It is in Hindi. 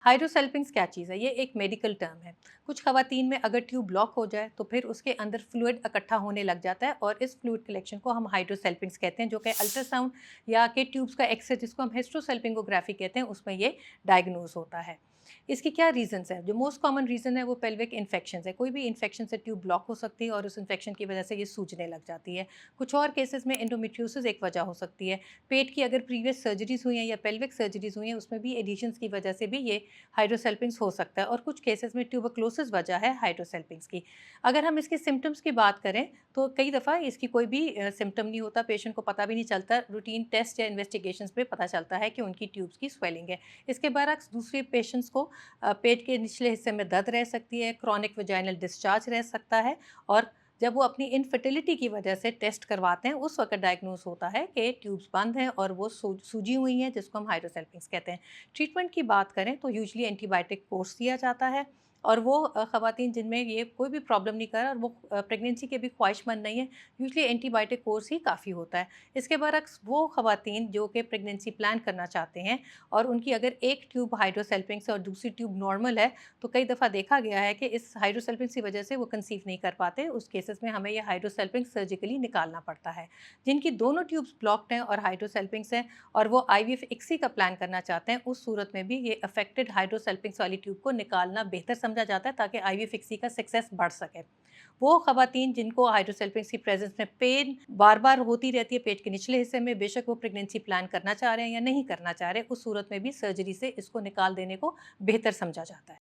हाइड्रोसेल्पिंग्स क्या चीज़ है? ये एक मेडिकल टर्म है। कुछ ख़वातीन में अगर ट्यूब ब्लॉक हो जाए तो फिर उसके अंदर फ्लूइड इकट्ठा होने लग जाता है और इस फ्लूइड कलेक्शन को हम हाइड्रोसेल्पिंग्स कहते हैं, जो कि अल्ट्रासाउंड या के ट्यूब्स का एक्सरे जिसको हम हिस्ट्रोसेल्पिंगोग्राफी कहते हैं उसमें ये डायग्नोज होता है। इसकी क्या रीजंस है? जो मोस्ट कॉमन रीज़न है वो पेल्विक इन्फेक्शन है। कोई भी इन्फेक्शन से ट्यूब ब्लॉक हो सकती है और उस इन्फेक्शन की वजह से ये सूजने लग जाती है। कुछ और केसेस में एंडोमेट्रियोसिस एक वजह हो सकती है। पेट की अगर प्रीवियस सर्जरीज हुई हैं या पेल्विक सर्जरीज हुई हैं उसमें भी एडिशंस की वजह से भी ये हाइड्रोसेल्पिंग्स हो सकता है और कुछ केसेस में ट्यूबरक्लोसिस वजह है हाइड्रोसेल्पिंग्स की। अगर हम इसके सिम्टम्स की बात करें तो कई दफ़ा इसकी कोई भी सिम्टम नहीं होता, पेशेंट को पता भी नहीं चलता। रूटीन टेस्ट या इन्वेस्टिगेशंस पे पता चलता है कि उनकी ट्यूब्स की स्वेलिंग है। इसके बरअक्स दूसरे पेशेंट्स को पेट के निचले हिस्से में दर्द रह सकती है, क्रॉनिक वजाइनल डिस्चार्ज रह सकता है और जब वो अपनी इनफर्टिलिटी की वजह से टेस्ट करवाते हैं उस वक्त डायग्नोस होता है कि ट्यूब्स बंद हैं और वो सूजी हुई हैं, जिसको हम हाइड्रोसेल्पिंग्स कहते हैं। ट्रीटमेंट की बात करें तो यूजली एंटीबायोटिक कोर्स दिया जाता है और वो ख़वातीन जिनमें ये कोई भी प्रॉब्लम नहीं कर रहा और वो प्रेगनेंसी के भी ख्वाहिशमंद नहीं है, यूजली एंटीबायोटिक कोर्स ही काफ़ी होता है। इसके बरअक्स वो ख़वातीन जो कि प्रेगनेंसी प्लान करना चाहते हैं और उनकी अगर एक ट्यूब हाइड्रोसेल्पिंग्स है और दूसरी ट्यूब नॉर्मल है, तो कई दफ़ा देखा गया है कि इस हाइड्रोसेल्पिंग्स की वजह से वो कंसीव नहीं कर पाते। उस केसेस में हमें ये हाइड्रोसेल्पिंग्स सर्जिकली निकालना पड़ता है। जिनकी दोनों ट्यूब्स ब्लॉक्ड हैं और हाइड्रोसेल्पिंग्स हैं और वो आईवीएफ इक्सी का प्लान करना चाहते हैं, उस सूरत में भी ये अफेक्टेड हाइड्रोसेल्पिंग्स वाली ट्यूब को निकालना बेहतर समझा जाता है ताकि आईवीएफ इक्सी का सक्सेस बढ़ सके। वो ख़वातीन जिनको हाइड्रोसेल्पिंग्स की प्रेजेंस में पेन बार बार होती रहती है पेट के निचले हिस्से में, बेशक वो प्रेगनेंसी प्लान करना चाह रहे हैं या नहीं करना चाह रहे, उस सूरत में भी सर्जरी से इसको निकाल देने को बेहतर समझा जाता है।